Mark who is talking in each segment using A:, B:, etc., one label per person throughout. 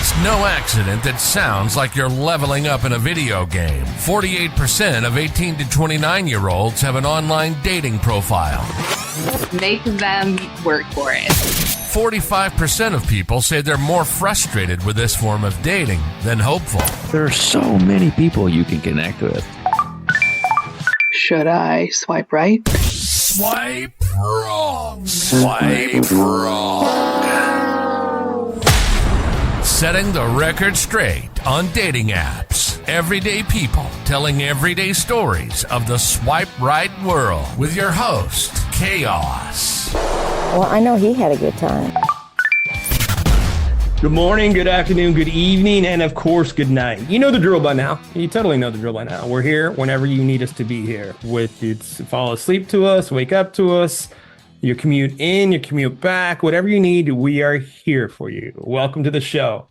A: It's no accident that sounds like you're leveling up in a video game. 48% of 18 to 29-year-olds have an online dating profile.
B: Make them work for it.
A: 45% of people say they're more frustrated with this form of dating than hopeful.
C: There are so many people you can connect with.
D: Should I swipe right?
A: Swipe wrong. Swipe wrong. Setting the record straight on dating apps. Everyday people telling everyday stories of the swipe right world with your host, Koss.
E: Well, I know he had a good time.
F: Good morning, good afternoon, good evening, and of course, good night. You know the drill by now. You totally know the drill by now. We're here whenever you need us to be here. With you fall asleep to us, wake up to us, your commute in, your commute back, whatever you need, we are here for you. Welcome to the show.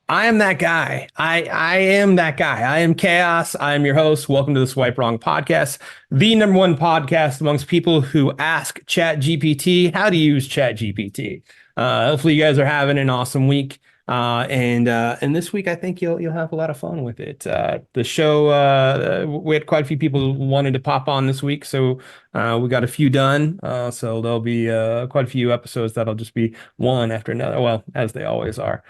F: I am that guy. I am that guy. I am Koss. I am your host. Welcome to the Swipe Wrong podcast, the number one podcast amongst people who ask ChatGPT how to use ChatGPT. Hopefully you guys are having an awesome week. And this week, I think you'll have a lot of fun with it. The show, we had quite a few people who wanted to pop on this week, so we got a few done. So there'll be quite a few episodes that'll just be one after another. Well, as they always are.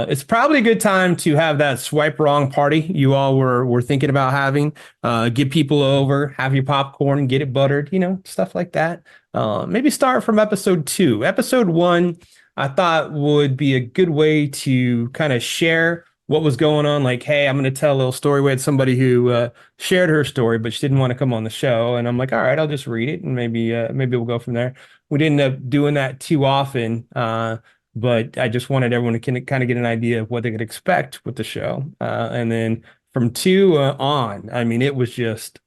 F: It's probably a good time to have that swipe wrong party you all were thinking about having. Get people over, have your popcorn, get it buttered, stuff like that. Maybe start from episode 2. Episode 1. I thought would be a good way to kind of share what was going on. Like, hey, I'm going to tell a little story. We had somebody who shared her story, but she didn't want to come on the show. And I'm like, all right, I'll just read it and maybe we'll go from there. We didn't end up doing that too often, but I just wanted everyone to kind of get an idea of what they could expect with the show. And then from 2 on, I mean, it was just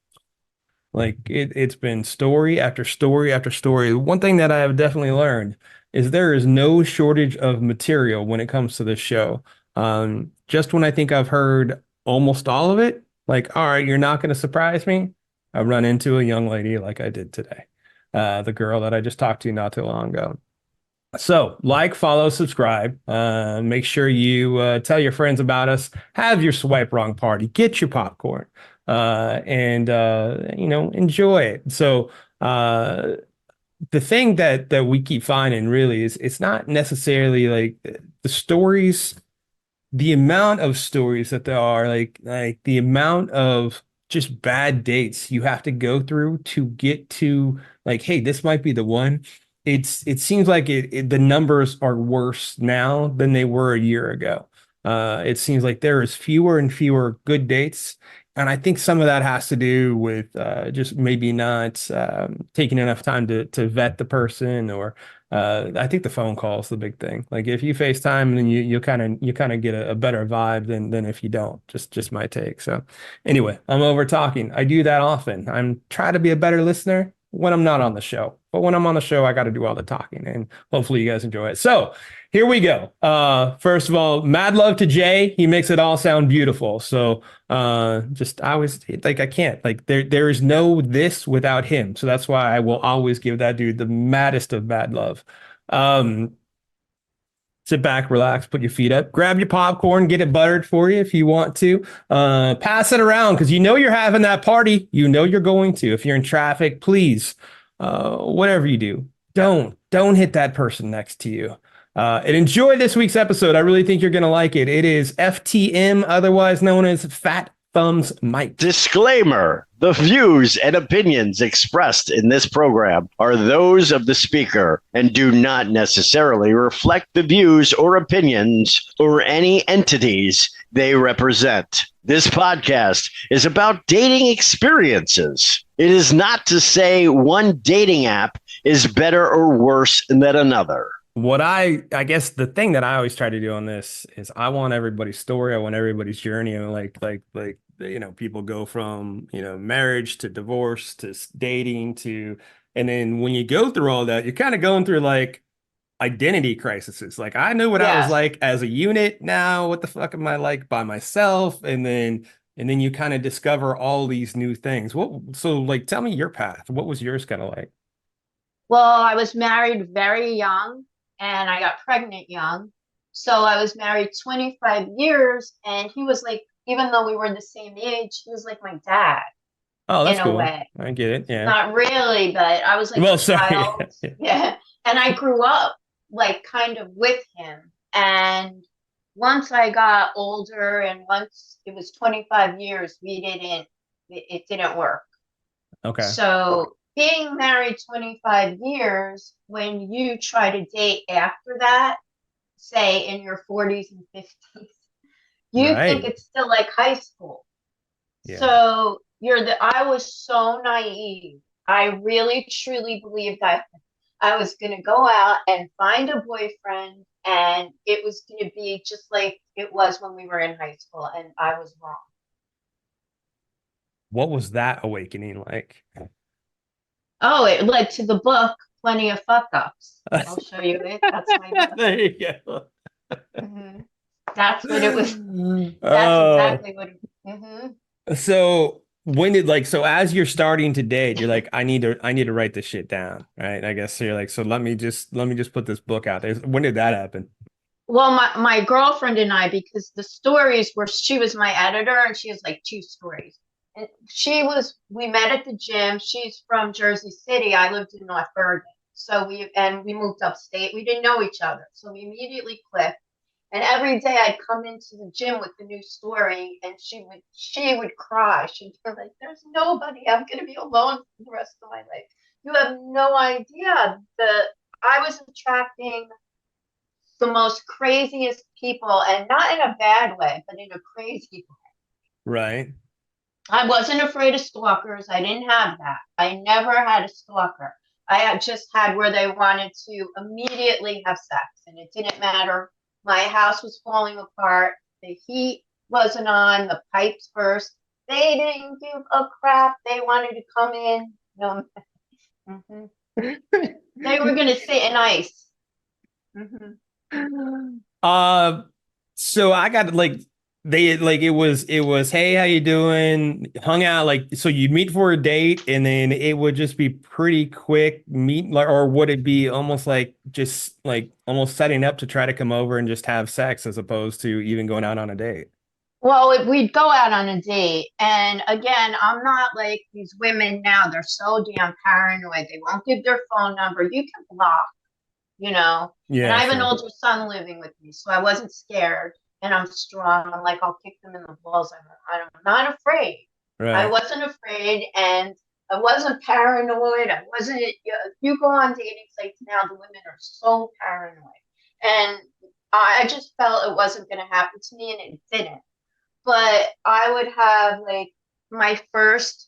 F: like it's been story after story after story. One thing that I have definitely learned is there is no shortage of material when it comes to this show. Just when I think I've heard almost all of it, like, all right, you're not going to surprise me, I run into a young lady like I did today, the girl that I just talked to not too long ago. So like, follow, subscribe, make sure you tell your friends about us, have your swipe wrong party, get your popcorn, and enjoy it. So the thing that we keep finding really is it's not necessarily like the stories, the amount of stories that there are, like the amount of just bad dates you have to go through to get to like, hey, this might be the one. It seems like the numbers are worse now than they were a year ago. It seems like there is fewer and fewer good dates. And I think some of that has to do with just maybe not taking enough time to vet the person, or I think the phone call is the big thing. Like if you FaceTime, then you kind of get a better vibe than if you don't. Just my take. So anyway, I'm over talking. I do that often. I'm trying to be a better listener when I'm not on the show. But when I'm on the show, I got to do all the talking, and hopefully you guys enjoy it. So here we go. First of all, mad love to Jay. He makes it all sound beautiful. So I always like, I can't, like there is no this without him. So that's why I will always give that dude the maddest of mad love. Sit back, relax, put your feet up, grab your popcorn, get it buttered for you if you want to. Pass it around because you're having that party. You're going to. If you're in traffic, please, whatever you do, don't hit that person next to you. And enjoy this week's episode. I really think you're going to like it. It is FTM, otherwise known as Fat Thumbs Mike.
G: Disclaimer. The views and opinions expressed in this program are those of the speaker and do not necessarily reflect the views or opinions or any entities they represent. This podcast is about dating experiences. It is not to say one dating app is better or worse than another.
F: What I guess the thing that I always try to do on this is I want everybody's story. I want everybody's journey. And like, people go from, marriage to divorce to dating to, and then when you go through all that, you're kind of going through like identity crises. Like I know what I was like as a unit. Now, what the fuck am I like by myself? And then you kind of discover all these new things. So tell me your path. What was yours kind of like?
H: Well, I was married very young and I got pregnant young. So I was married 25 years, and he was like, even though we were the same age, he was like my dad
F: Oh, that's
H: in a
F: cool.
H: way.
F: I get it. Yeah.
H: Not really, but I was like
F: Well,
H: a
F: sorry.
H: child. Yeah. And I grew up like kind of with him. And once I got older and once it was 25 years, it didn't work.
F: Okay.
H: So being married 25 years, when you try to date after that, say in your 40s and 50s, you think it's still like high school.
F: Yeah.
H: So I was so naive. I really truly believed that I was going to go out and find a boyfriend and it was going to be just like it was when we were in high school, and I was wrong.
F: What was that awakening like?
H: Oh, it led to the book, Plenty of Fuck Ups. I'll show you it. That's my book.
F: There you go.
H: Mm-hmm. That's what it was. That's exactly what it was. Mm-hmm.
F: So when did so as you're starting to date, you're like, I need to write this shit down, right? I guess you're like, so let me just put this book out there. When did that happen?
H: Well, my girlfriend and I, because the stories were, she was my editor and she has like 2 stories. And we met at the gym. She's from Jersey City. I lived in North Bergen. So we moved upstate. We didn't know each other. So we immediately clicked. And every day I'd come into the gym with a new story and she would cry. She'd be like, there's nobody. I'm going to be alone for the rest of my life. You have no idea. I was attracting the most craziest people, and not in a bad way, but in a crazy way.
F: Right.
H: I wasn't afraid of stalkers. I didn't have that. I never had a stalker. I had just had where they wanted to immediately have sex, and it didn't matter. My house was falling apart. The heat wasn't on. The pipes burst. They didn't give a crap. They wanted to come in. No. Mm-hmm. They were going to sit in ice. Mm-hmm.
F: So I got it was, hey, how you doing? Hung out, so you'd meet for a date and then it would just be pretty quick meet, or would it be almost almost setting up to try to come over and just have sex as opposed to even going out on a date?
H: Well, we'd go out on a date, and again, I'm not like these women now. They're so damn paranoid. They won't give their phone number. You can block. Yeah, and I have an older son living with me, so I wasn't scared, and I'm strong. I'm like, I'll kick them in the balls. I'm not afraid. Right. I wasn't afraid, and I wasn't paranoid. I wasn't. You go on dating sites now, the women are so paranoid, and I just felt it wasn't going to happen to me, and it didn't. But I would have my first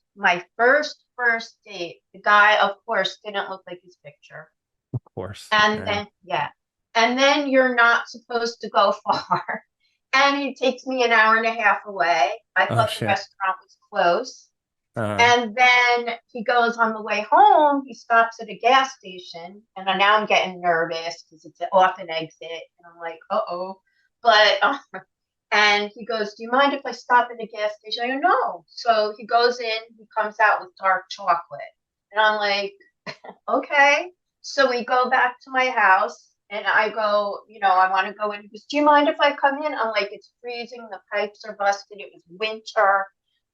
H: date. The guy, of course, didn't look like his picture.
F: Of course.
H: And then you're not supposed to go far. And he takes me an hour and a half away. I thought the restaurant was close. And then he goes on the way home. He stops at a gas station. And now I'm getting nervous because it's off an exit. And I'm like, uh-oh. But, and he goes, do you mind if I stop at a gas station? I go, no. So he goes in. He comes out with dark chocolate. And I'm like, okay. So we go back to my house and I go, I want to go in. He goes, do you mind if I come in? I'm like, it's freezing. The pipes are busted. It was winter.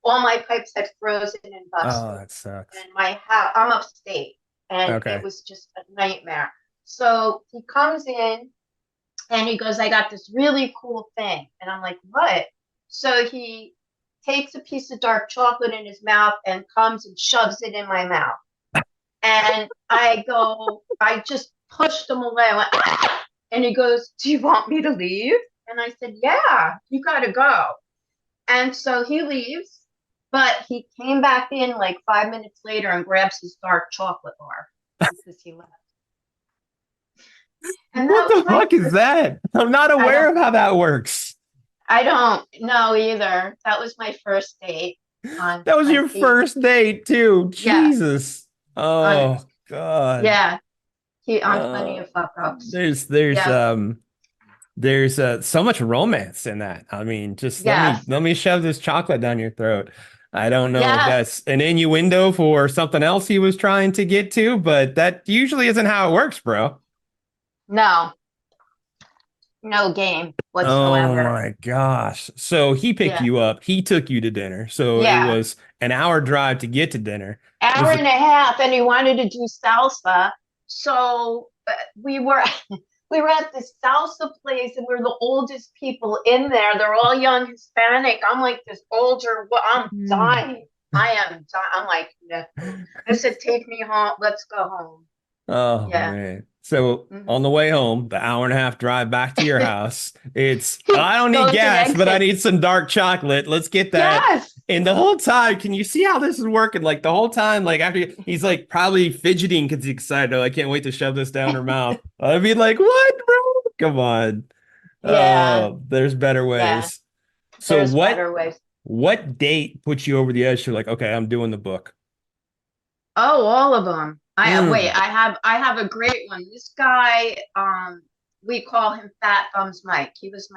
H: All my pipes had frozen and busted.
F: Oh, that sucks.
H: And my house, I'm upstate. And it was just a nightmare. So he comes in and he goes, I got this really cool thing. And I'm like, what? So he takes a piece of dark chocolate in his mouth and comes and shoves it in my mouth. And I just pushed him away. I went, ah! And he goes, do you want me to leave? And I said, yeah, you got to go. And so he leaves, but he came back in 5 minutes later and grabs his dark chocolate bar because he left. And
F: what the fuck is that? I'm not aware of how that works.
H: I don't know either. That was my first date.
F: That was your first date too. Jesus. Oh God.
H: Yeah. He on Plenty of Fuck Ups.
F: There's so much romance in that. I mean, just let me shove this chocolate down your throat. I don't know if that's an innuendo for something else he was trying to get to, but that usually isn't how it works, bro.
H: No. No game
F: Oh
H: whatsoever.
F: my gosh. So he picked
H: Yeah.
F: you up. He took you to dinner. So it
H: Yeah.
F: was an hour drive to get to dinner.
H: Hour
F: Was
H: and a half, and he wanted to do salsa. So we were we were at this salsa place, and we're the oldest people in there. They're all young Hispanic. I'm like this older. I'm dying. I am. I'm like, no. I said, take me home. Let's go home.
F: Oh
H: Yeah.
F: man. So
H: Mhm.
F: on the way home, the hour and a half drive back to your house, it's I don't
H: Go
F: need
H: to the
F: gas, but I
H: exit.
F: need some dark chocolate. Let's get that.
H: Yes.
F: And the whole time, can you see how this is working? Like the whole time, like after he's like probably fidgeting because he's excited. Oh, I can't wait to shove this down her mouth. I'd be like, what, bro? Come on.
H: Yeah.
F: There's better
H: Yeah.
F: ways. So
H: There's better ways.
F: what date puts you over the edge to like, okay, I'm doing the book?
H: Oh, all of them.
F: Mm.
H: Wait, I have a great one. This guy, we call him Fat Thumbs Mike. He was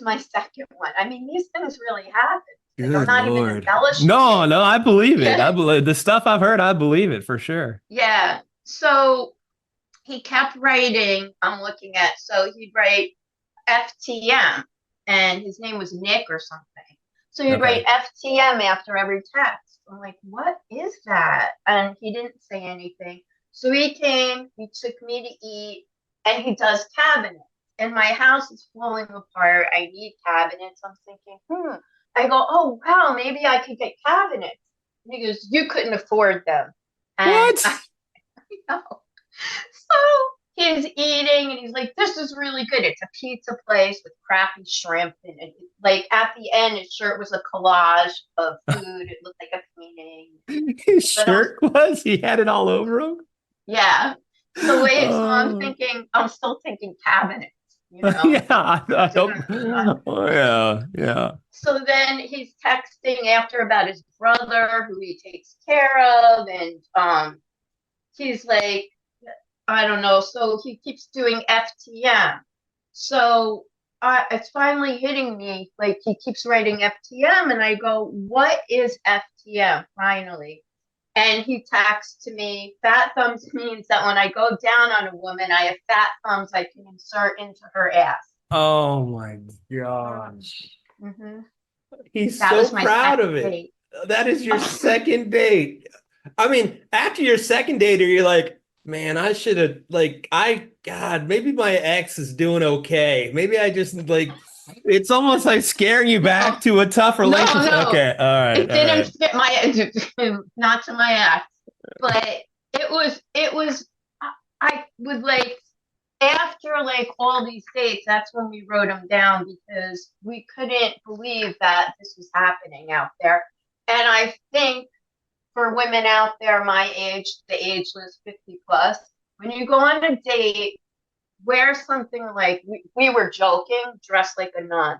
H: my second one. I mean, these things really happen. Like, I'm not even embellishing.
F: No, I believe it.
H: Yeah.
F: I believe the stuff I've heard. I believe it for sure.
H: Yeah. So he kept writing. I'm looking at. So he'd write FTM, and his name was Nick or something. So he'd write FTM after every text. I'm like, what is that? And he didn't say anything. So he came, he took me to eat, and he does cabinets. And my house is falling apart. I need cabinets. I'm thinking, I go, oh, wow, maybe I could get cabinets. And he goes, you couldn't afford them. And
F: What?
H: I know. So he's eating, and he's like, this is really good. It's a pizza place with crappy shrimp. And like at the end, his shirt was a collage of food. It looked like a painting.
F: His shirt was? He had it all over him?
H: Yeah. So I'm still thinking cabinets, you know?
F: Yeah, I hope. Oh, yeah.
H: So then he's texting after about his brother who he takes care of. And he's like, I don't know. So he keeps doing FTM. So it's finally hitting me. Like he keeps writing FTM, and I go, what is FTM? Finally. And he texts to me, fat thumbs means that when I go down on a woman, I have fat thumbs I can insert into her ass.
F: Oh my gosh.
H: Mm-hmm.
F: He's so proud of it.
H: Date.
F: That is your second date. I mean, after your second date, you're like, man, I should have, God, maybe my ex is doing okay. Maybe I just, it's almost like scaring you back to a tough relationship.
H: No.
F: Okay, all right.
H: It didn't fit my, not to my ex, but it was, I would after all these dates, that's when we wrote them down because we couldn't believe that this was happening out there. And I think for women out there my age, the ageless 50 plus, when you go on a date, wear something like we were joking, dress like a nun.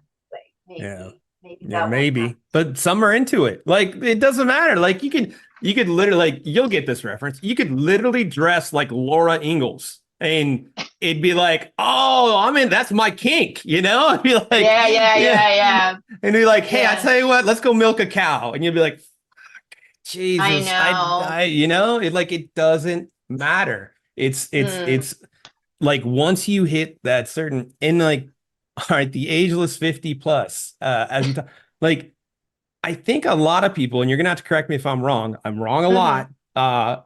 F: Maybe. But some are into it. Like it doesn't matter. Like you could literally you'll get this reference. You could literally dress like Laura Ingalls. And it'd be like, oh, I mean, that's my kink, you know? I'd be like,
H: yeah.
F: And be like, hey, I tell you what, let's go milk a cow. And you'd be like, Jesus,
H: I
F: know, it doesn't matter. It's like once you hit that certain, and all right, the ageless 50 plus, as you talk, I think a lot of people, and you're gonna have to correct me if I'm wrong. I'm wrong a lot.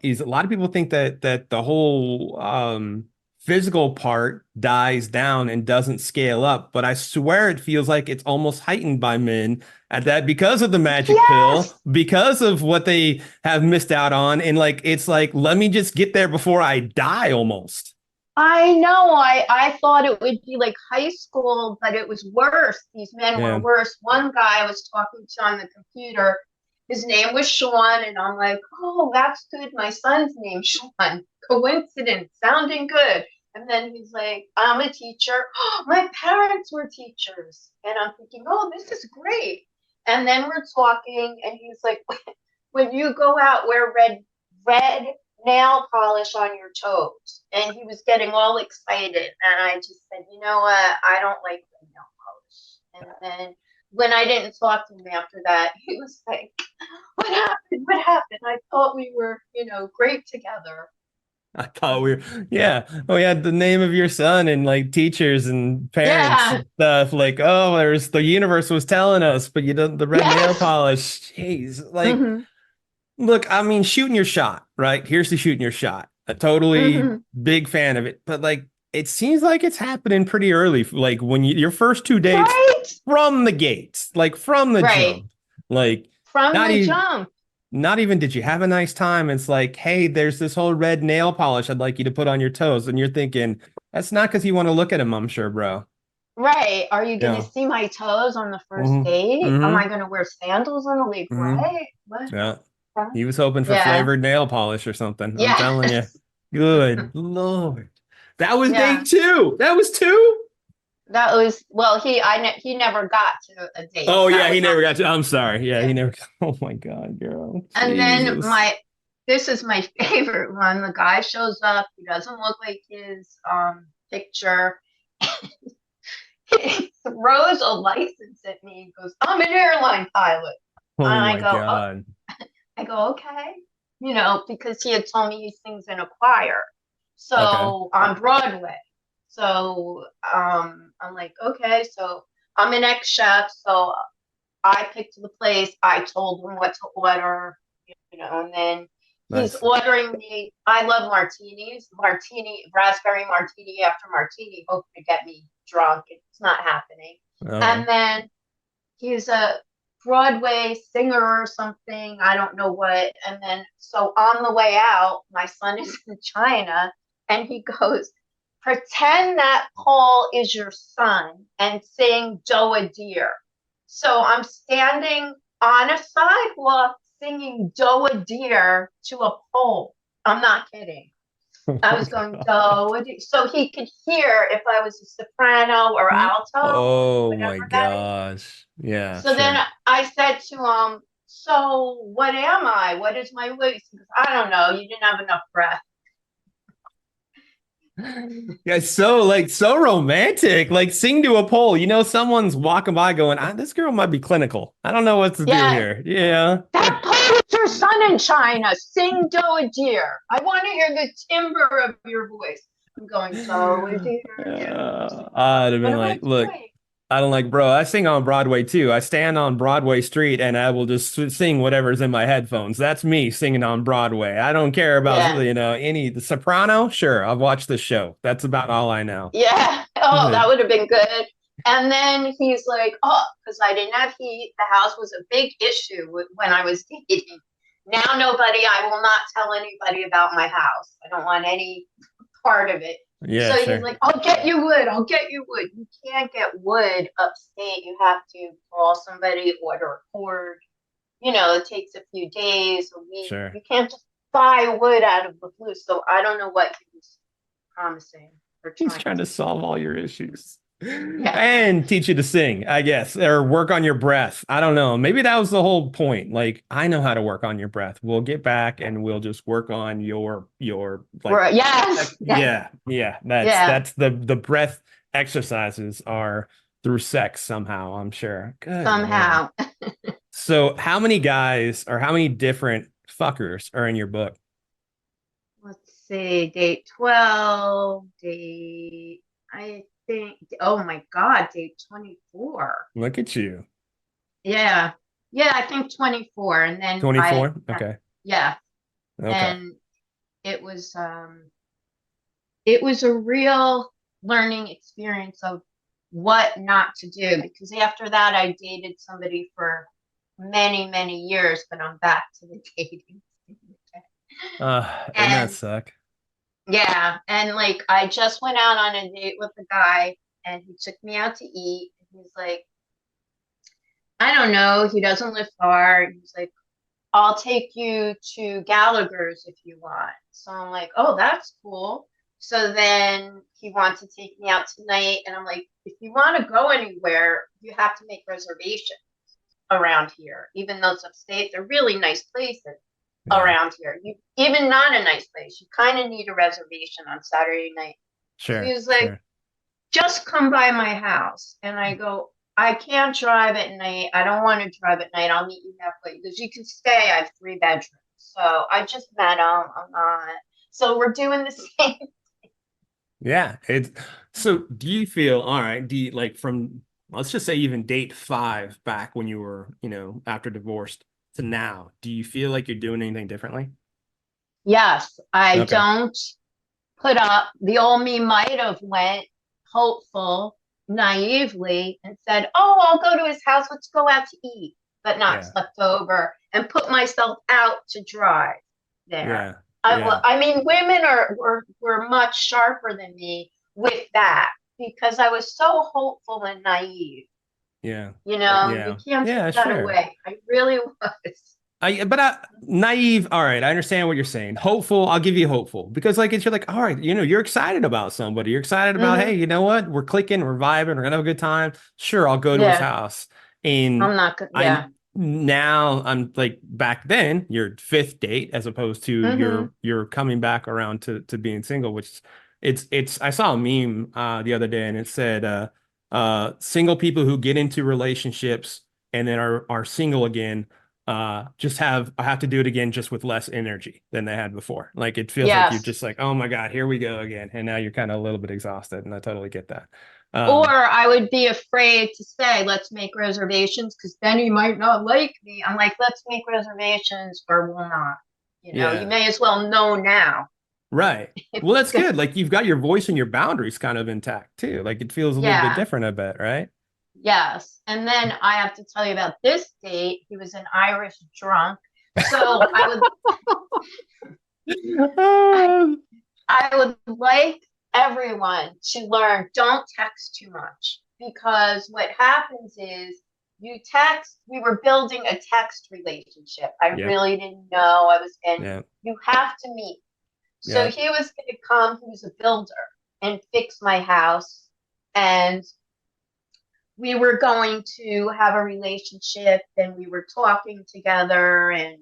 F: Is a lot of people think that the whole physical part dies down and doesn't scale up, but I swear it feels like it's almost heightened by men at that because of the magic pill, because of what they have missed out on, and it's like let me just get there before I die almost.
H: I know. I thought it would be like high school, but it was worse. These men were worse. One guy I was talking to on the computer, his name was Sean, and I'm like, oh, that's good. My son's name's Sean. Coincidence, sounding good. And then he's like, I'm a teacher. Oh, my parents were teachers. And I'm thinking, oh, this is great. And then we're talking, and he's like, when you go out, wear red nail polish on your toes. And he was getting all excited. And I just said, you know what? I don't like red nail polish. And then when I didn't talk to him after that, he was like, what happened? I thought we were, great together.
F: I thought yeah. Oh, yeah, the name of your son and like teachers and parents
H: Yeah.
F: and stuff. Like, oh, there's the universe was telling us, but you don't the red nail
H: Yes.
F: polish. Jeez, like,
H: Hmm.
F: look, I mean, shooting your shot, right? Here's the shooting your shot. A totally
H: Hmm.
F: big fan of it, but like, it seems like it's happening pretty early. Like when your first two dates
H: Right.
F: from the gates, like from the
H: Right.
F: jump, like
H: From
F: not
H: the
F: even.
H: jump.
F: Not even did you have a nice time. It's like, hey, there's this whole red nail polish I'd like you to put on your toes. And you're thinking, that's not because you want to look at them, I'm sure, bro.
H: Right. Are you going to
F: Yeah.
H: see my toes on the first
F: Mm-hmm.
H: date? Am I
F: Mm-hmm.
H: going to wear sandals on the lake?
F: Mm-hmm.
H: Right. What?
F: Yeah.
H: Huh?
F: He was hoping for
H: Yeah.
F: flavored nail polish or something. I'm telling you.
H: Yes.
F: Good Lord. That was
H: Yeah.
F: date two. That was two.
H: That was, well, he never got to a date.
F: Oh,
H: That
F: yeah. He
H: was
F: never
H: on.
F: got to. I'm sorry. Yeah.
H: Yeah.
F: He never. Oh, my God, girl.
H: And then
F: Jesus.
H: this is my favorite one. The guy shows up. He doesn't look like his picture. He throws a license at me and goes, "I'm an airline pilot."
F: Oh,
H: And
F: my God.
H: I go, okay, because he had told me he sings in a choir, so
F: Okay.
H: on Broadway. So I'm like, okay, so I'm an ex-chef, so I picked the place. I told him what to order, and then he's
F: Nice.
H: ordering me. I love martinis, raspberry martini after martini, hoping to get me drunk. It's not happening.
F: Okay.
H: And then he's a Broadway singer or something. I don't know what. And then, so on the way out, my son is in China and he goes, pretend that Paul is your son and sing Doe a Deer. So I'm standing on a sidewalk singing Doe a Deer to a pole. I'm not kidding. I was going Doe a Deer. So he could hear if I was a soprano or alto.
F: Oh, my
H: whatever that is.
F: gosh. Yeah.
H: So then I said to him, so what am I? What is my voice? He goes, I don't know. You didn't have enough breath.
F: Yeah, so romantic. Like sing to a pole. Someone's walking by going, this girl might be clinical. I don't know what to do here. Yeah.
H: That pole is your son in China. Sing Doe a Deer. I want to hear the timbre of your voice. I'm going, Doe a Deer.
F: I'd have been like, look, I don't like, bro. I sing on Broadway too. I stand on Broadway Street and I will just sing whatever's in my headphones. That's me singing on Broadway. I don't care about, the soprano. Sure. I've watched the show. That's about all I know.
H: Yeah. Oh, that would have been good. And then he's like, oh, because I didn't have heat. The house was a big issue when I was dating. Now, I will not tell anybody about my house. I don't want any part of it.
F: Yeah,
H: so
F: sure.
H: he's like, I'll get you wood. You can't get wood upstate. You have to call somebody, order a cord. It takes a few days, a week.
F: Sure.
H: You can't just buy wood out of the blue. So I don't know what he was promising.
F: He's trying to solve all your issues.
H: Yeah.
F: And teach you to sing, I guess, or work on your breath. I don't know. Maybe that was the whole point. Like, I know how to work on your breath. We'll get back and we'll just work on your like,
H: yes.
F: Yeah. That's the breath exercises are through sex somehow, I'm sure. Good
H: somehow.
F: So how many guys or how many different fuckers are in your book?
H: Let's see, date 12, I think, oh my God, date 24.
F: Look at you.
H: Yeah, I think 24. And then
F: 24? Okay.
H: Yeah.
F: Okay.
H: And it was a real learning experience of what not to do, because after that I dated somebody for many, many years, but I'm back to the dating.
F: Doesn't that suck?
H: Yeah, and like I just went out on a date with a guy and he took me out to eat. He's like, I don't know, he doesn't live far. He's like, I'll take you to Gallagher's if you want. So I'm like, oh, that's cool. So then he wants to take me out tonight, and I'm like, if you want to go anywhere, you have to make reservations around here. Even though it's upstate, they're really nice places around here. Even not a nice place, you kind of need a reservation on Saturday night.
F: Sure.
H: He was like, just come by my house. And I go, I can't drive at night. I don't want to drive at night. I'll meet you halfway because you can stay. I have 3 bedrooms. So I just met him. I'm not. So we're doing the same.
F: Yeah. So do you feel, all right, do you like from, let's just say even date 5 back when you were, after divorced to now, do you feel like you're doing anything differently?
H: Yes, I
F: Okay.
H: don't put up. The old me might have went hopeful naively and said, "Oh, I'll go to his house. Let's go out to eat," but not
F: Yeah.
H: slept over and put myself out to dry there.
F: Yeah.
H: I mean, women were much sharper than me with that because I was so hopeful and naive.
F: Yeah.
H: You
F: Yeah.
H: can't
F: Yeah,
H: take that
F: sure.
H: away. I really was.
F: Naive. All right. I understand what you're saying. Hopeful. I'll give you hopeful because you're like, all right, you're excited about somebody. You're excited about, hey, you know what? We're clicking, we're vibing, we're gonna have a good time. Sure, I'll go to his
H: Yeah,
F: house. And
H: I'm not good.
F: I
H: Yeah.
F: now I'm like back then, your 5th date as opposed to
H: Mm-hmm.
F: you're coming back around to being single, which it's I saw a meme the other day and it said single people who get into relationships and then are single again just I have to do it again just with less energy than they had before. Like it feels like you're
H: Yes.
F: just like, oh my God, here we go again. And now you're kind of a little bit exhausted, and I totally get that.
H: Or
F: Um,
H: I would be afraid to say, let's make reservations because then he might not like me. I'm like, let's make reservations or we'll not. You
F: yeah,
H: may as well know now.
F: right.
H: If
F: Well,
H: it's
F: that's
H: good.
F: good. Like you've got your voice and your boundaries kind of intact too. Like it feels a little bit
H: Yeah.
F: different, I bet, right?
H: Yes. And then I have to tell you about this date. He was an Irish drunk. So I would like everyone to learn don't text too much because what happens is you text, we were building a text relationship. I
F: Yep.
H: really didn't know I was in.
F: Yep.
H: You have to meet. So
F: Yep.
H: he was going to come, he was a builder and fix my house. And we were going to have a relationship and we were talking together. And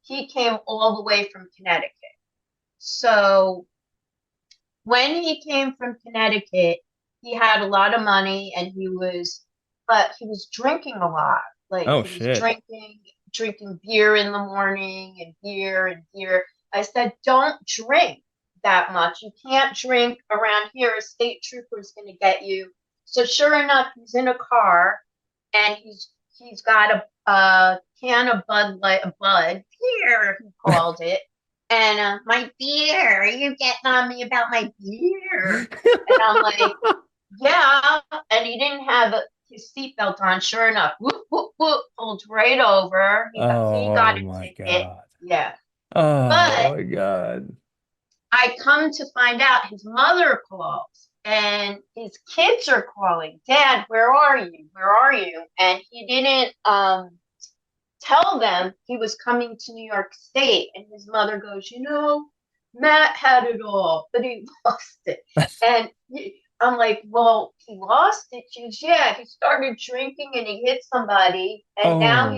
H: he came all the way from Connecticut. So when he came from Connecticut, he had a lot of money and but he was drinking a lot. Like
F: Oh
H: he was
F: shit.
H: drinking beer in the morning and beer and beer. I said, don't drink that much. You can't drink around here. A state trooper is going to get you. So sure enough, he's in a car and he's got a can of Bud Light, a Bud beer, he called it. And my beer, are you getting on me about my beer? And I'm like, yeah. And he didn't have his seatbelt on. Sure enough, whoop, whoop, whoop, pulled right over. He got
F: Oh
H: a
F: my
H: ticket.
F: God.
H: Yeah.
F: Oh
H: But
F: my God.
H: I come to find out his mother calls and his kids are calling, Dad, where are you? Where are you? And he didn't tell them he was coming to New York State. And his mother goes, Matt had it all, but he lost it. And I'm like, well, he lost it. She goes, yeah, he started drinking and he hit somebody. And now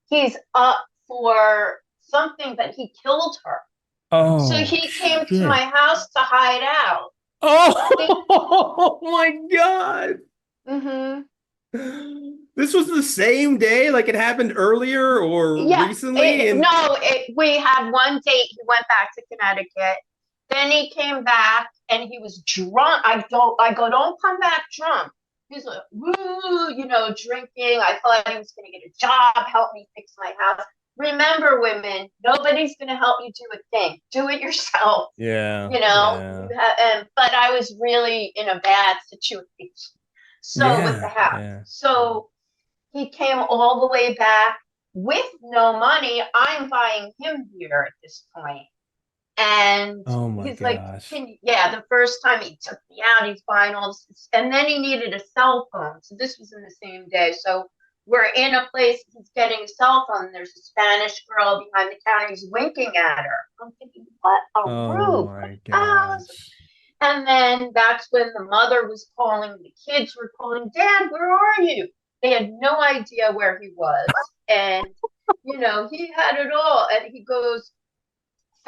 H: he's up for something, but he killed her. So
F: Oh
H: he came to
F: shit.
H: my house to hide out.
F: Oh my God.
H: Mm-hmm.
F: This was the same day, like it happened earlier or
H: Yeah.
F: recently, and
H: We had one date. He went back to Connecticut. Then he came back and he was drunk. I go, don't come back drunk. He's like, woo, drinking. I thought he was going to get a job, help me fix my house. Remember, women, nobody's going to help you do a thing. Do it yourself.
F: yeah,
H: But I was really in a bad situation. So with the house. So he came all the way back with no money. I'm buying him beer at this point. And
F: oh my
H: he's
F: gosh.
H: like, the first time he took me out, he's buying all this. And then he needed a cell phone. So this was in the same day. So we're in a place, he's getting a cell phone. And there's a Spanish girl behind the counter. He's winking at her. I'm thinking, what a
F: Oh
H: rude.
F: my gosh.
H: And then that's when the mother was calling. The kids were calling, Dad, where are you? They had no idea where he was. And, he had it all. And he goes,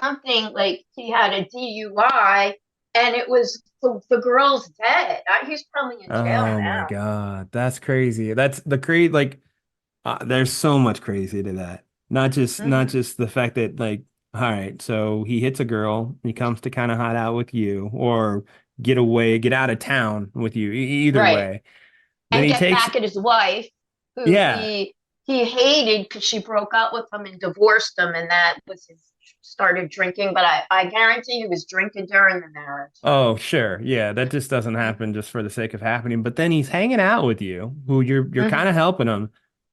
H: something like he had a DUI and it was the girl's dead. He's probably in jail
F: Oh my
H: now.
F: God. That's crazy. That's the there's so much crazy to that. Not just the fact that All right. So he hits a girl. He comes to kind of hide out with you or get out of town with you, either
H: Right.
F: way. Then
H: And
F: he
H: get
F: takes,
H: back at his wife, who
F: yeah.
H: he hated because she broke up with him and divorced him, and that was his started drinking. But I guarantee he was drinking during the marriage.
F: Oh, sure. Yeah. That just doesn't happen just for the sake of happening. But then he's hanging out with you, who you're kind of
H: Mm-hmm.
F: helping him.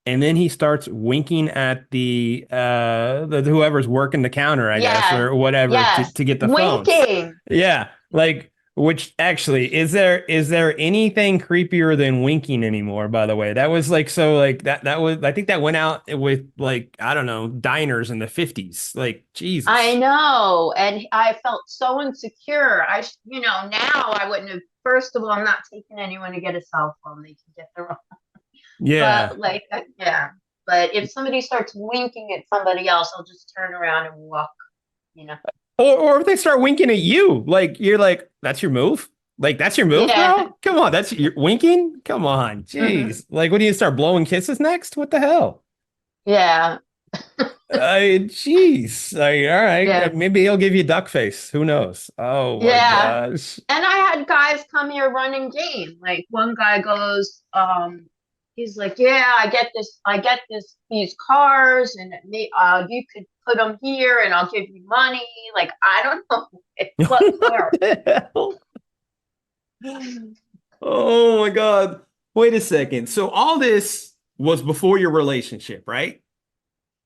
F: And then he starts winking at the whoever's working the counter, I guess,
H: Yes,
F: or whatever
H: yes,
F: to get the phones.
H: winking.
F: Yeah, like which actually is there anything creepier than winking anymore, by the way? That was like so like that was I think that went out with like I don't know, diners in the 50s. Like
H: I
F: Jesus.
H: know, and I felt so insecure. Now I wouldn't have. First of all, I'm not taking anyone to get a cell phone; they can get their own.
F: Yeah.
H: But yeah. But if somebody starts winking at somebody else, I'll just turn around and walk. You know.
F: Or if they start winking at you, like you're like, that's your move? Like that's your move,
H: Yeah.
F: bro? Come on, that's you're winking? Come on.
H: Hmm.
F: Jeez. Like what do you start blowing kisses next? What the hell?
H: Yeah.
F: Jeez. Like, all right.
H: Yeah.
F: Maybe he'll give you duck face. Who knows? Oh my
H: Yeah.
F: gosh.
H: And I had guys come here running game. Like one guy goes, he's like, "Yeah, these cars, and you could put them here, and I'll give you money." Like I don't know what for.
F: What the hell? Oh my God. Wait a second. So all this was before your relationship, right?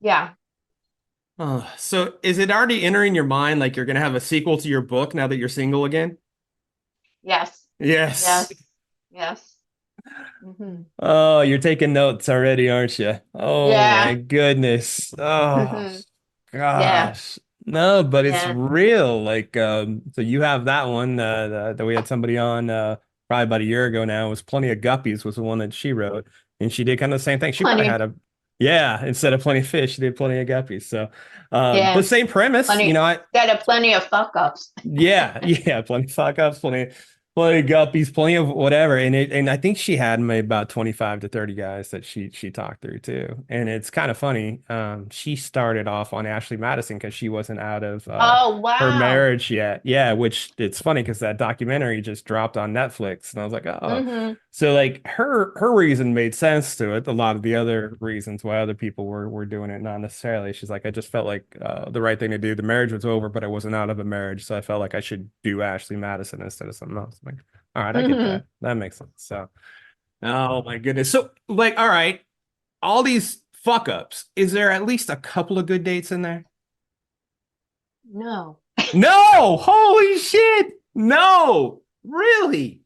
H: Yeah.
F: So is it already entering your mind like you're gonna have a sequel to your book now that you're single again?
H: Yes.
F: Yes.
H: Yes. Yes. Hmm.
F: Oh, you're taking notes already, aren't you? Oh my
H: Yeah.
F: goodness. Oh
H: Hmm. Yeah.
F: gosh. No, but it's
H: Yeah.
F: real. Like, so you have that one that we had somebody on probably about a year ago now. It was Plenty of Guppies was the one that she wrote, and she did kind of the same thing. She probably
H: Plenty.
F: had yeah, instead of Plenty of Fish, she did Plenty of Guppies. So, but
H: Yeah.
F: same premise,
H: Plenty.
F: I
H: Got a plenty of fuck ups.
F: yeah, yeah, plenty of fuck ups, plenty of guppies, plenty of whatever. And I think she had maybe about 25 to 30 guys that she talked through too. And it's kind of funny. She started off on Ashley Madison because she wasn't out of
H: Oh
F: her
H: wow.
F: marriage yet. Yeah, which it's funny because that documentary just dropped on Netflix. And I was like, oh.
H: Hmm.
F: So like her reason made sense to it. A lot of the other reasons why other people were doing it, not necessarily. She's like, I just felt like the right thing to do. The marriage was over, but I wasn't out of a marriage, so I felt like I should do Ashley Madison instead of something else. I'm like, all right, I get
H: Hmm.
F: that. That makes sense. So, oh my goodness. So like, all right, all these fuck ups. Is there at least a couple of good dates in there?
H: No.
F: No, holy shit. No, really.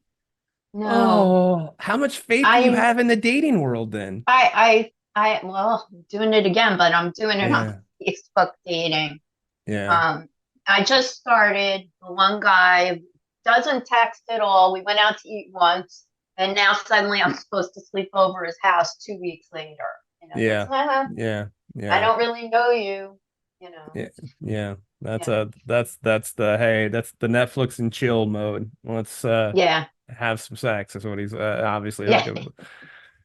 H: No.
F: Oh, how much faith do you
H: I'm
F: have in the dating world then?
H: well, I'm doing it again, but I'm doing it on
F: Yeah,
H: Facebook dating.
F: yeah.
H: Um, I just started. The one guy doesn't text at all. We went out to eat once, and now suddenly I'm supposed to sleep over his house 2 weeks later.
F: Yeah.
H: It's,
F: Yeah.
H: I
F: Yeah.
H: don't really know you. You know.
F: Yeah. Yeah. That's
H: Yeah.
F: that's the hey, that's the Netflix and chill mode. Let's
H: Yeah.
F: have some sex is what he's obviously
H: Yeah.
F: hooking.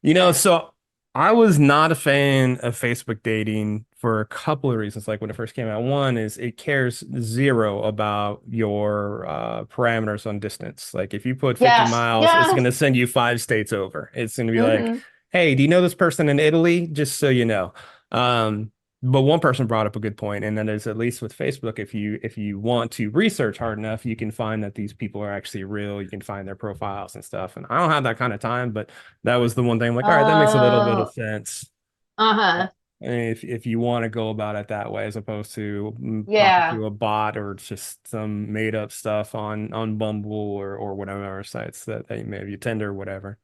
H: Yeah.
F: So I was not a fan of Facebook dating for a couple of reasons. Like when it first came out, one is it cares zero about your parameters on distance. Like if you put 50
H: Yes.
F: miles, it's going
H: Yes.
F: to send you 5 states over. It's going to be like,
H: Hmm.
F: hey, do you know this person in Italy? Just so you know. Um, but one person brought up a good point, and that is at least with Facebook, if you want to research hard enough, you can find that these people are actually real. You can find their profiles and stuff. And I don't have that kind of time, but that was the one thing I'm like, all right, that makes a little bit of
H: Oh.
F: sense.
H: Uh-huh.
F: If you want to go about it that way, as opposed to talking
H: Yeah.
F: to a bot or just some made up stuff on Bumble or whatever sites that you maybe Tinder or whatever.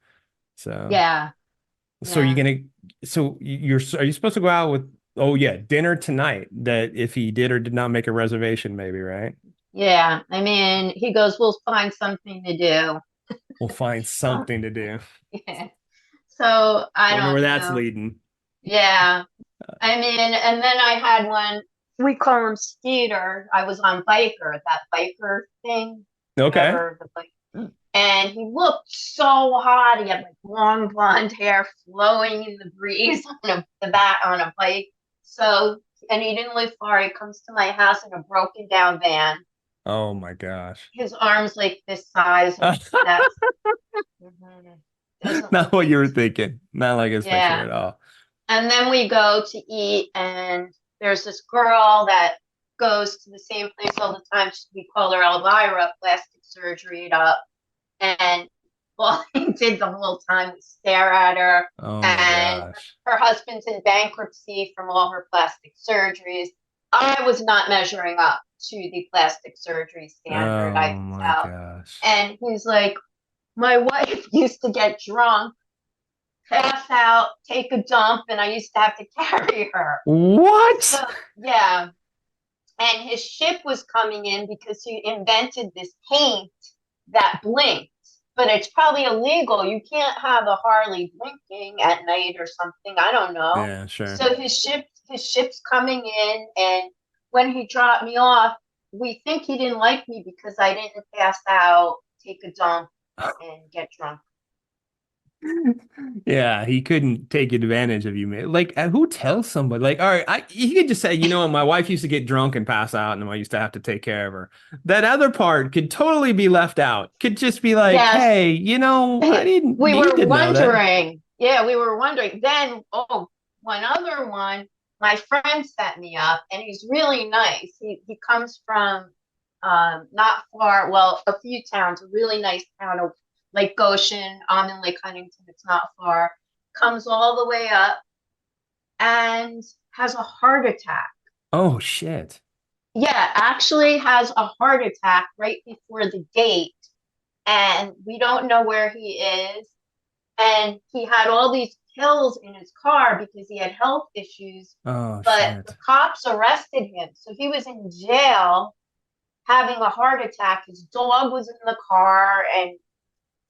F: So
H: Yeah.
F: so
H: Yeah.
F: are you supposed to go out with oh yeah dinner tonight? That if he did or did not make a reservation, maybe right?
H: Yeah. I mean, he goes, "We'll find something to do."
F: We'll find
H: So,
F: something to do.
H: yeah. So I
F: Wonder where
H: don't
F: that's
H: know.
F: leading.
H: Yeah. I mean, and then I had one, we call him Skeeter. I was on Biker, that biker thing,
F: Okay.
H: whatever the bike. And he looked so hot. He had like long blonde hair flowing in the breeze on a bike. So and he didn't live far. He comes to my house in a broken down van.
F: Oh my gosh.
H: His arms like this size. And that's
F: Not what you were thinking. Not like his picture
H: Yeah.
F: at all.
H: And then we go to eat, and there's this girl that goes to the same place all the time. We call her Elvira, plastic surgery up. And all he did the whole time was stare at her.
F: Oh
H: and
F: my gosh.
H: her husband's in bankruptcy from all her plastic surgeries. I was not measuring up to the plastic surgery standard.
F: Oh
H: I could
F: my
H: tell.
F: gosh.
H: And he's like, my wife used to get drunk, pass out, take a dump, and I used to have to carry her.
F: What?
H: So, yeah. And his ship was coming in because he invented this paint that blinked. But it's probably illegal. You can't have a Harley blinking at night or something. I don't know.
F: Yeah, sure.
H: So his ship's coming in, and when he dropped me off, we think he didn't like me because I didn't pass out, take a dump, and get drunk.
F: Yeah, he couldn't take advantage of you, man. Like, who tells somebody? Like, all right, he could just say, you know what, my wife used to get drunk and pass out, and I used to have to take care of her. That other part could totally be left out. Could just be like,
H: Yes.
F: hey, you know, I didn't.
H: We
F: need
H: were
F: to know that.
H: wondering. Yeah, we were wondering. Then, one other one, my friend set me up, and he's really nice. He comes from not far, well, a few towns, a really nice town of Lake Goshen. I'm in Lake Huntington, it's not far. Comes all the way up and has a heart attack.
F: Oh, shit.
H: Yeah, actually has a heart attack right before the date. And we don't know where he is. And he had all these pills in his car because he had health issues.
F: Oh,
H: but
F: shit.
H: the cops arrested him. So he was in jail having a heart attack. His dog was in the car, and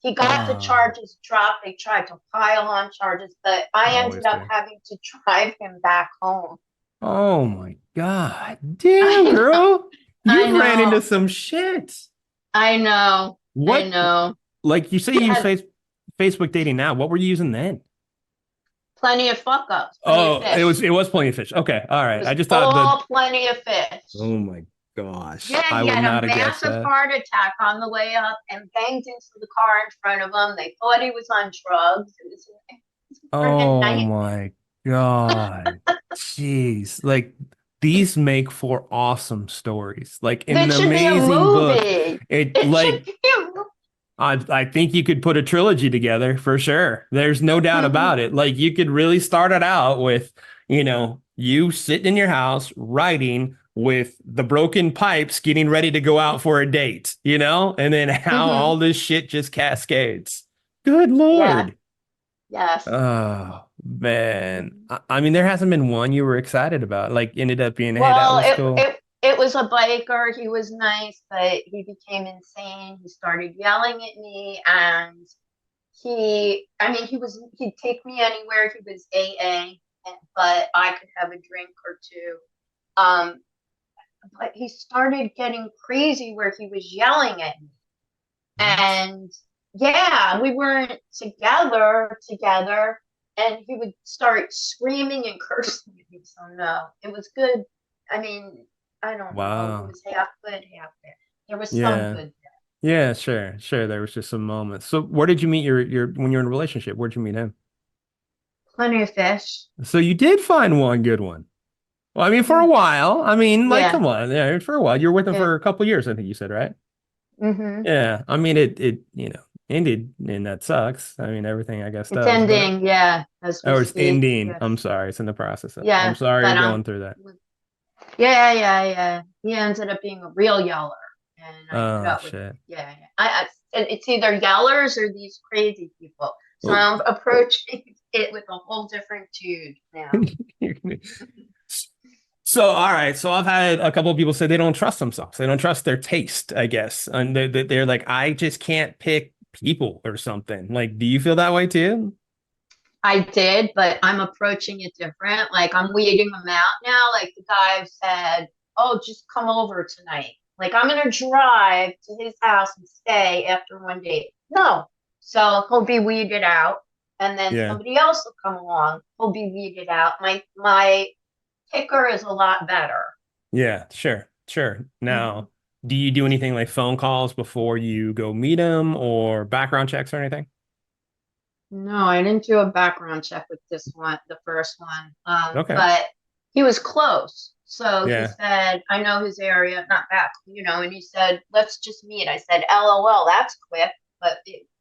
H: he got the charges dropped. They tried to pile on charges, but I ended up having to drive him back home.
F: Oh my God. Damn, girl. You ran into some shit.
H: I know.
F: What?
H: I know.
F: Like, you say you use Facebook dating now. What were you using then?
H: Plenty of fuck ups.
F: It was Plenty of Fish. Okay. All right. I just thought
H: Plenty of Fish.
F: Oh my gosh.
H: Yeah,
F: I
H: he
F: would
H: had
F: not
H: a
F: have guessed
H: massive
F: that.
H: heart attack on the way up and banged into the car in front of him. They thought he was on drugs. It was a
F: Oh
H: nightmare.
F: my God. Jeez. Like, these make for awesome stories. Like, in an amazing book. I think you could put a trilogy together for sure. There's no doubt about it. Like, you could really start it out with, you know, you sitting in your house writing with the broken pipes, getting ready to go out for a date, you know, and then how all this shit just cascades. Good Lord.
H: Yeah. Yes.
F: Oh, man. I mean, there hasn't been one you were excited about. Like, ended up being, hey,
H: Well,
F: that was cool.
H: it was a biker. He was nice, but he became insane. He started yelling at me, and he'd take me anywhere. He was AA, but I could have a drink or two. But he started getting crazy where he was yelling at me. And yeah, we weren't together, and he would start screaming and cursing at me. So no, it was good. I mean, I don't know. It was half good, half bad. There was some good there.
F: Yeah, sure. There was just some moments. So where did you meet your when you're in a relationship? Where'd you meet him?
H: Plenty of Fish.
F: So you did find one good one. Well, I mean, for a while. I mean, like, come on. Yeah, for a while. You were with him for a couple of years, I think you said, right?
H: Mm-hmm.
F: Yeah. I mean, it you know, ended, and that sucks. I mean, everything, I guess,
H: it's ending, yeah.
F: It's ending. Yes. I'm sorry. It's in the process of I'm sorry you're going through that.
H: Yeah. He ended up being a real yeller. And
F: shit.
H: It's either yellers or these crazy people. So I'm approaching it with a whole different dude now.
F: So, all right. So I've had a couple of people say they don't trust themselves. They don't trust their taste, I guess. And they're like, I just can't pick people or something. Like, do you feel that way too?
H: I did, but I'm approaching it different. Like, I'm weeding them out now. Like, the guy said, oh, just come over tonight. Like, I'm going to drive to his house and stay after one date. No. So he'll be weeded out. And then somebody else will come along. He'll be weeded out. My picker is a lot better.
F: Yeah, sure. Now, do you do anything like phone calls before you go meet them or background checks or anything?
H: No, I didn't do a background check with this one, the first one.
F: Okay.
H: But he was close. So he
F: Yeah.
H: said, I know his area, not back, and he said, let's just meet. I said, LOL, that's quick, but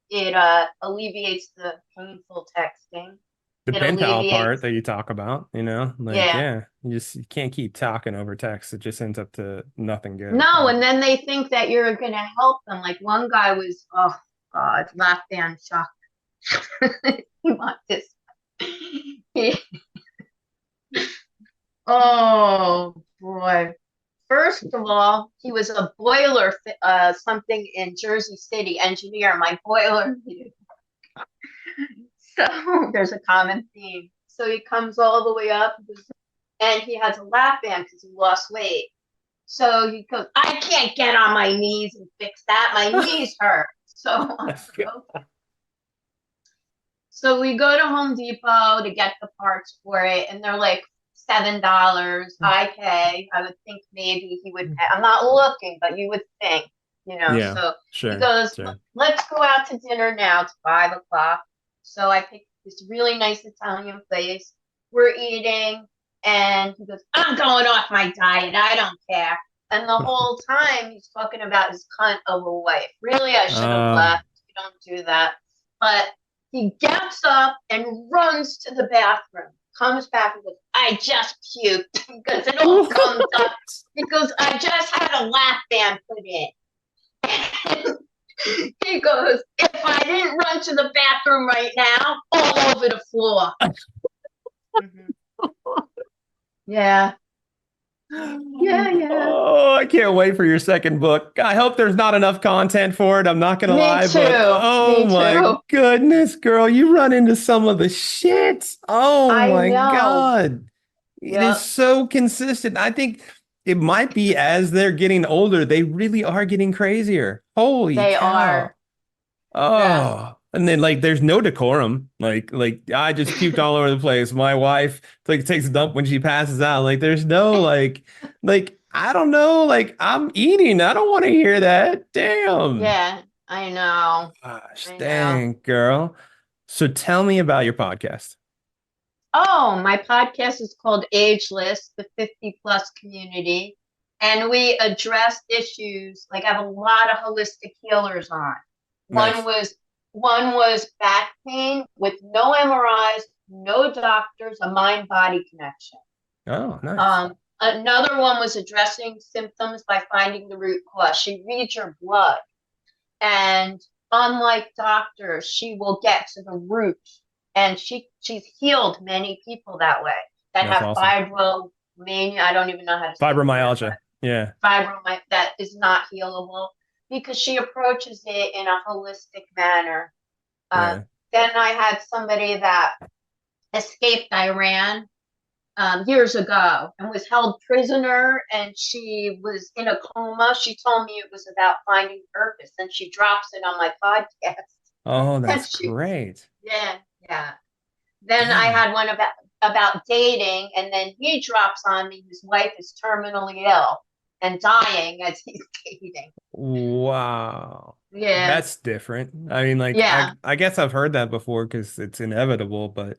H: it alleviates the painful texting.
F: The
H: It
F: pen pal part
H: alleviates,
F: that you talk about,
H: yeah.
F: you can't keep talking over text. It just ends up to nothing good.
H: No, and then they think that you're going to help them. Like one guy was, oh God, lap band shock. You want this? Oh boy. First of all, he was a boiler, something in Jersey City engineer. My boiler needed work. So there's a common theme. So he comes all the way up and he has a lap band because he lost weight. So he goes, I can't get on my knees and fix that. My knees hurt. So So we go to Home Depot to get the parts for it, and they're like $7. I pay. I would think maybe he would pay. I'm not looking, but you would think,
F: Yeah,
H: So
F: sure.
H: he goes,
F: Sure.
H: let's go out to dinner now. It's 5:00. So I picked this really nice Italian place. We're eating, and he goes, I'm going off my diet. I don't care. And the whole time he's talking about his cunt of a wife. Really, I should have left. You don't do that. But he gets up and runs to the bathroom, comes back and goes, I just puked, because it all comes up. He goes, I just had a lap band put in. He goes, if I didn't run to the bathroom right now, all over the floor. Yeah. Yeah.
F: Oh, I can't wait for your second book. I hope there's not enough content for it. I'm not gonna lie,
H: too.
F: but oh
H: Me
F: my
H: too.
F: goodness, girl, you run into some of the shit. Oh
H: I
F: my
H: know.
F: God. It is so consistent. I think it might be as they're getting older, they really are getting crazier. Holy
H: They
F: cow.
H: are.
F: Oh,
H: Yeah.
F: and then there's no decorum. Like I just puked all over the place. My wife takes a dump when she passes out. There's no I don't know. I'm eating. I don't want to hear that. Damn.
H: Yeah, I know.
F: Gosh,
H: I
F: dang,
H: know.
F: girl. So tell me about your podcast.
H: Oh, my podcast is called Ageless, the 50+ community. And we address issues. I have a lot of holistic healers on.
F: Nice.
H: One was back pain with no MRIs, no doctors, a mind-body connection.
F: Oh, nice.
H: Another one was addressing symptoms by finding the root cause. She reads your blood. And unlike doctors, she will get to the root. And she's healed many people that way that
F: That's
H: have
F: awesome.
H: fibromania. I don't even know how to say
F: Fibromyalgia.
H: it.
F: Yeah.
H: Fibromyalgia that is not healable because she approaches it in a holistic manner.
F: Yeah.
H: Then I had somebody that escaped Iran years ago and was held prisoner, and she was in a coma. She told me it was about finding purpose, and she drops it on my podcast.
F: Oh, that's great.
H: Yeah. Then I had one about dating, and then he drops on me. His wife is terminally ill and dying as he's dating.
F: Wow.
H: Yeah.
F: That's different. I mean, I guess I've heard that before because it's inevitable, but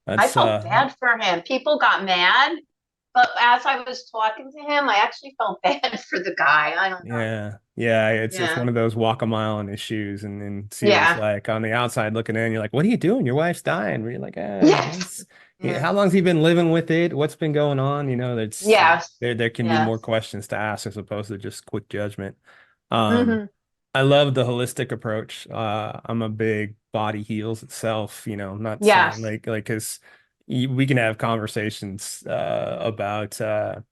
H: I felt bad for him. People got mad, but as I was talking to him, I actually felt bad for the guy. I don't know.
F: Yeah. It's one of those walk a mile in his shoes and then see what it's like on the outside looking in. You're like, what are you doing? Your wife's dying. Where you're like, how long's he been living with it? What's been going on? There can be more questions to ask as opposed to just quick judgment. I love the holistic approach. I'm a big body heals itself, not saying because we can have conversations about the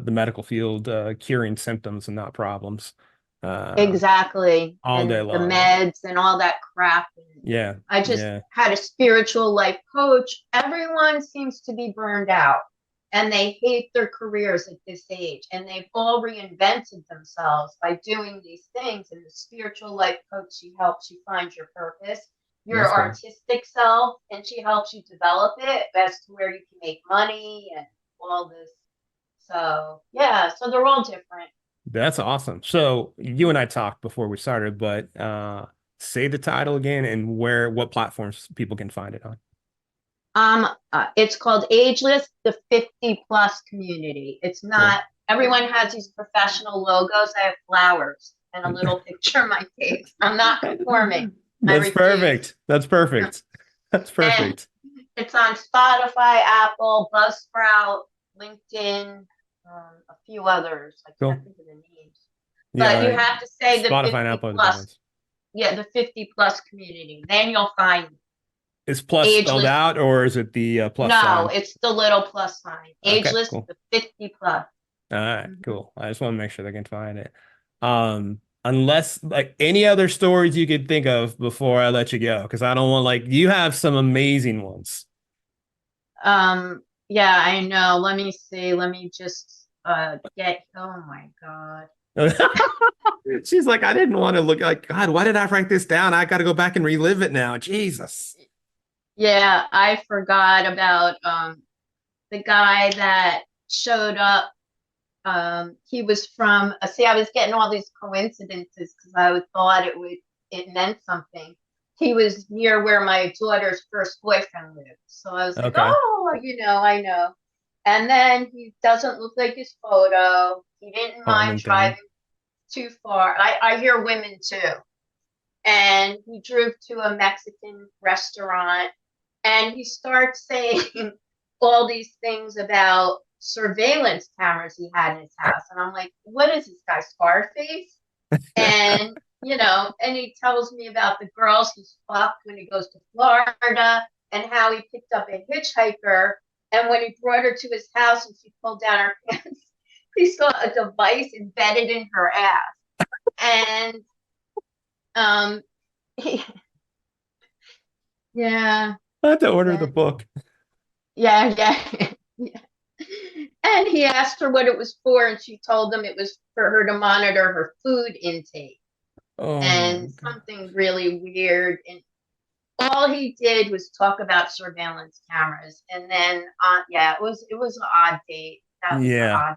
F: medical field curing symptoms and not problems.
H: Exactly.
F: All
H: and
F: day
H: the
F: long.
H: meds and all that crap.
F: Yeah.
H: I just had a spiritual life coach. Everyone seems to be burned out and they hate their careers at this age, and they've all reinvented themselves by doing these things. And the spiritual life coach, she helps you find your purpose, your artistic self, and she helps you develop it as to where you can make money and all this. So yeah, so they're all different.
F: That's awesome. So you and I talked before we started, but say the title again and what platforms people can find it on.
H: It's called Ageless, the 50 plus community. It's not, everyone has these professional logos. I have flowers and a little picture of my face. I'm not conforming.
F: That's perfect. That's perfect. That's perfect.
H: And it's on Spotify, Apple, Buzzsprout, LinkedIn, a few others. I can't think of the names. But you have to say the
F: Spotify
H: 50
F: and Apple
H: plus. Yeah, the 50 plus community. Then you'll find me.
F: Is plus
H: Ageless.
F: Spelled out, or is it the plus sign?
H: No, it's the little plus sign. Ageless,
F: cool.
H: the 50 plus.
F: All right, cool. I just want to make sure they can find it. Unless like any other stories you could think of before I let you go, because I don't want you have some amazing ones.
H: Yeah, I know. Let me see. Let me just get. Oh my God.
F: She's like, I didn't want to look like God. Why did I write this down? I got to go back and relive it now. Jesus.
H: Yeah, I forgot about the guy that showed up. He was from. See, I was getting all these coincidences because I thought it meant something. He was near where my daughter's first boyfriend lived, so I was like, oh, I know. And then he doesn't look like his photo. He didn't mind driving too far. I hear women too. And he drove to a Mexican restaurant and he starts saying all these things about surveillance cameras he had in his house. And I'm like, what is this guy, Scarface? And, and he tells me about the girls he's fucked when he goes to Florida and how he picked up a hitchhiker. And when he brought her to his house and she pulled down her pants, he saw a device embedded in her ass. And yeah.
F: I have to order the book.
H: Yeah. And he asked her what it was for, and she told him it was for her to monitor her food intake. And something really weird. And all he did was talk about surveillance cameras. And then, it was an odd date.
F: Yeah,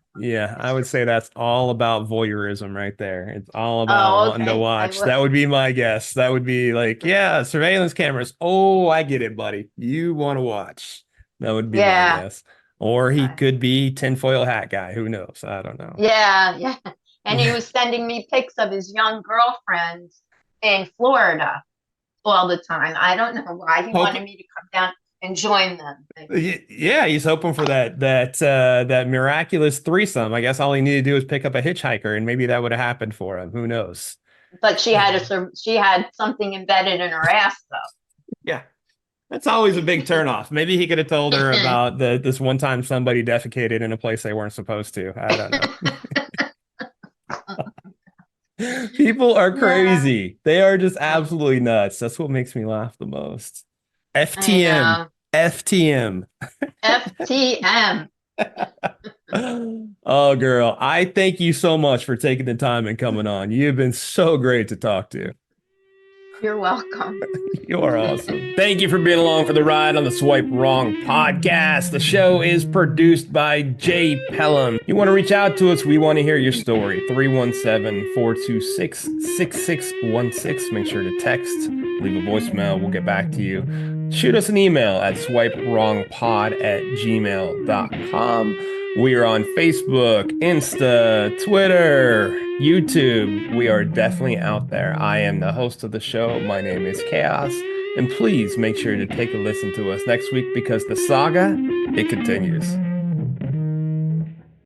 F: I would say that's all about voyeurism right there. It's all about wanting to watch. That would be my guess. That would be like, yeah, surveillance cameras. Oh, I get it, buddy. You want to watch. That would be my guess. Or he could be tinfoil hat guy. Who knows? I don't know.
H: Yeah. And he was sending me pics of his young girlfriends in Florida all the time. I don't know why he wanted me to come down and join them.
F: Yeah, he's hoping for that miraculous threesome. I guess all he needed to do was pick up a hitchhiker, and maybe that would have happened for him. Who knows?
H: But she had something embedded in her ass, though.
F: Yeah, that's always a big turnoff. Maybe he could have told her about this one time somebody defecated in a place they weren't supposed to. I don't know. People are crazy. They are just absolutely nuts. That's what makes me laugh the most. FTM. FTM.
H: FTM.
F: Oh, girl. I thank you so much for taking the time and coming on. You've been so great to talk to.
H: You're welcome.
F: You are awesome. Thank you for being along for the ride on the Swipe Wrong podcast. The show is produced by Jay Pelham. You want to reach out to us? We want to hear your story. 317-426-6616. Make sure to text, leave a voicemail. We'll get back to you. Shoot us an email at swipewrongpod@gmail.com. We are on Facebook, Insta, Twitter, YouTube. We are definitely out there. I am the host of the show. My name is Chaos. And please make sure to take a listen to us next week because the saga, it continues.